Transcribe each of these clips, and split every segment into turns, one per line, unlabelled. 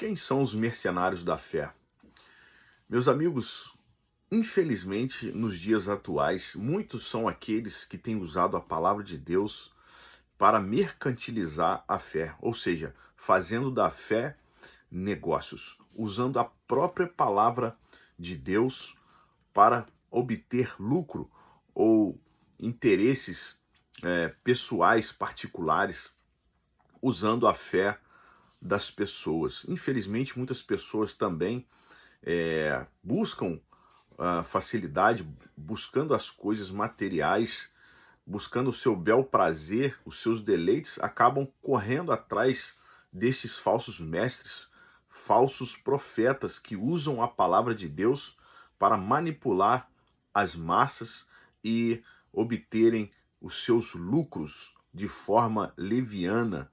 Quem são os mercenários da fé? Meus amigos, infelizmente, nos dias atuais, muitos são aqueles que têm usado a palavra de Deus para mercantilizar a fé, ou seja, fazendo da fé negócios, usando a própria palavra de Deus para obter lucro ou interesses pessoais particulares, usando a fé das pessoas. Infelizmente, muitas pessoas também buscam facilidade, buscando as coisas materiais, buscando o seu bel prazer, os seus deleites, acabam correndo atrás destes falsos mestres, falsos profetas que usam a palavra de Deus para manipular as massas e obterem os seus lucros de forma leviana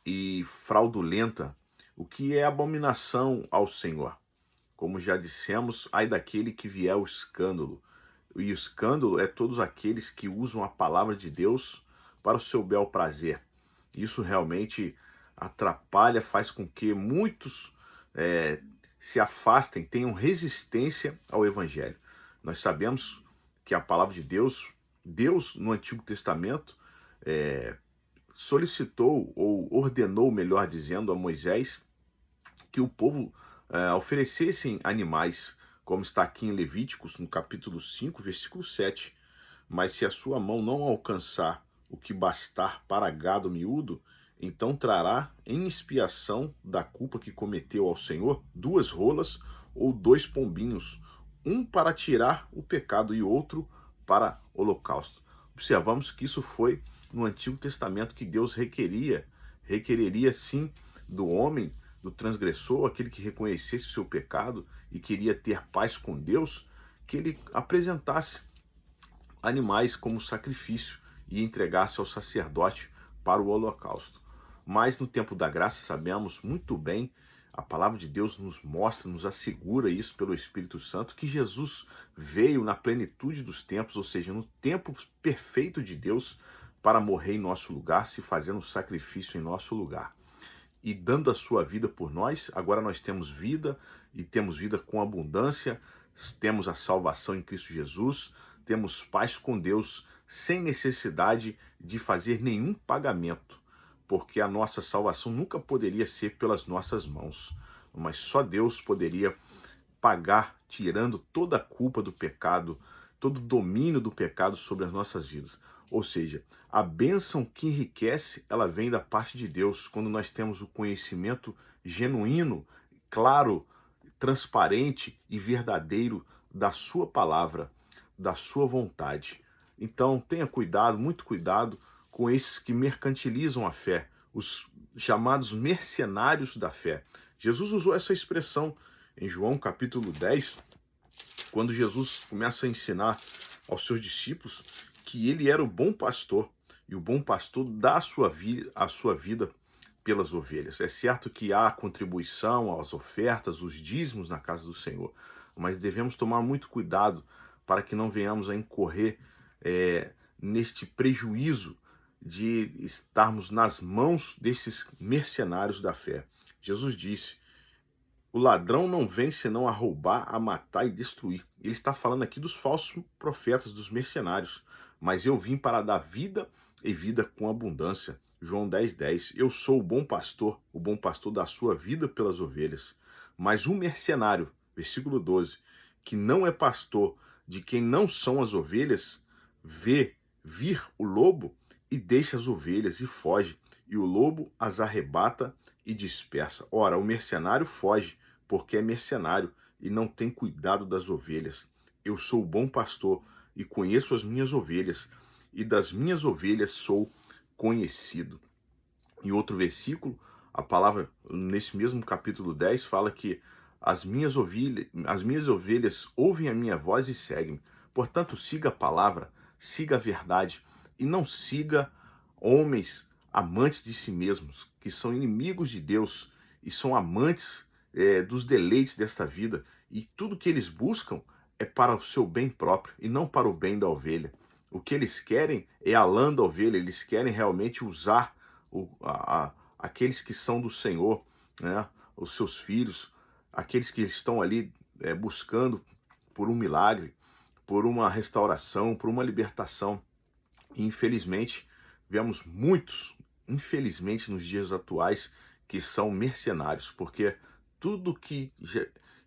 e fraudulenta, o que é abominação ao Senhor. Como já dissemos, ai daquele que vier o escândalo. E o escândalo é todos aqueles que usam a palavra de Deus para o seu bel prazer. Isso realmente atrapalha, faz com que muitos se afastem, tenham resistência ao Evangelho. Nós sabemos que a palavra de Deus, Deus no Antigo Testamento, solicitou ou ordenou, melhor dizendo, a Moisés que o povo oferecessem animais, como está aqui em Levíticos, no capítulo 5, versículo 7. Mas se a sua mão não alcançar o que bastar para gado miúdo, então trará em expiação da culpa que cometeu ao Senhor 2 rolas ou 2 pombinhos, um para tirar o pecado e outro para holocausto. Observamos que isso foi no Antigo Testamento que Deus requereria sim do homem, do transgressor, aquele que reconhecesse o seu pecado e queria ter paz com Deus, que ele apresentasse animais como sacrifício e entregasse ao sacerdote para o holocausto. Mas no tempo da graça sabemos muito bem, a palavra de Deus nos mostra, nos assegura isso pelo Espírito Santo, que Jesus veio na plenitude dos tempos, ou seja, no tempo perfeito de Deus, para morrer em nosso lugar, se fazendo sacrifício em nosso lugar. E dando a sua vida por nós, agora nós temos vida e temos vida com abundância, temos a salvação em Cristo Jesus, temos paz com Deus sem necessidade de fazer nenhum pagamento, porque a nossa salvação nunca poderia ser pelas nossas mãos, mas só Deus poderia pagar, tirando toda a culpa do pecado, todo o domínio do pecado sobre as nossas vidas. Ou seja, a bênção que enriquece, ela vem da parte de Deus, quando nós temos o conhecimento genuíno, claro, transparente e verdadeiro da sua palavra, da sua vontade. Então, tenha cuidado, muito cuidado com esses que mercantilizam a fé, os chamados mercenários da fé. Jesus usou essa expressão em João capítulo 10, quando Jesus começa a ensinar aos seus discípulos que ele era o bom pastor, e o bom pastor dá a sua vida pelas ovelhas. É certo que há contribuição, as ofertas, os dízimos na casa do Senhor, mas devemos tomar muito cuidado para que não venhamos a incorrer neste prejuízo de estarmos nas mãos desses mercenários da fé. Jesus disse: o ladrão não vem senão a roubar, a matar e destruir. Ele está falando aqui dos falsos profetas, dos mercenários. Mas eu vim para dar vida e vida com abundância. João 10:10. Eu sou o bom pastor dá a sua vida pelas ovelhas. Mas um mercenário, versículo 12, que não é pastor de quem não são as ovelhas, vê vir o lobo e deixa as ovelhas e foge. E o lobo as arrebata e dispersa. Ora, o mercenário foge, porque é mercenário e não tem cuidado das ovelhas. Eu sou o bom pastor e conheço as minhas ovelhas, e das minhas ovelhas sou conhecido. Em outro versículo, a palavra, nesse mesmo capítulo 10, fala que as minhas ovelhas ouvem a minha voz e seguem. Portanto, siga a palavra, siga a verdade, e não siga homens amantes de si mesmos, que são inimigos de Deus e são amantes dos deleites desta vida, e tudo que eles buscam é para o seu bem próprio e não para o bem da ovelha. O que eles querem é a lã da ovelha, eles querem realmente usar aqueles que são do Senhor, né, os seus filhos, aqueles que estão ali buscando por um milagre, por uma restauração, por uma libertação. E, infelizmente, vemos muitos, infelizmente, nos dias atuais, que são mercenários, porque tudo que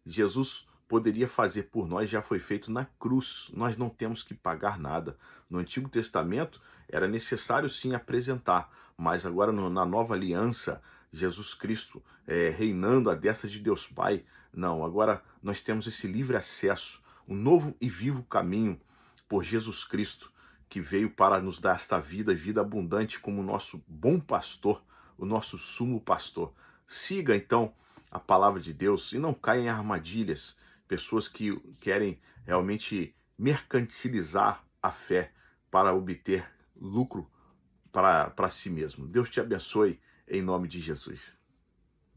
Jesus poderia fazer por nós já foi feito na cruz. Nós não temos que pagar nada. No Antigo Testamento era necessário sim apresentar, mas agora na nova aliança, Jesus Cristo reinando à destra de Deus Pai, não, agora nós temos esse livre acesso, um novo e vivo caminho por Jesus Cristo, que veio para nos dar esta vida, vida abundante, como nosso bom pastor, o nosso sumo pastor. Siga então a palavra de Deus e não caia em armadilhas, pessoas que querem realmente mercantilizar a fé para obter lucro para si mesmo. Deus te abençoe em nome de Jesus.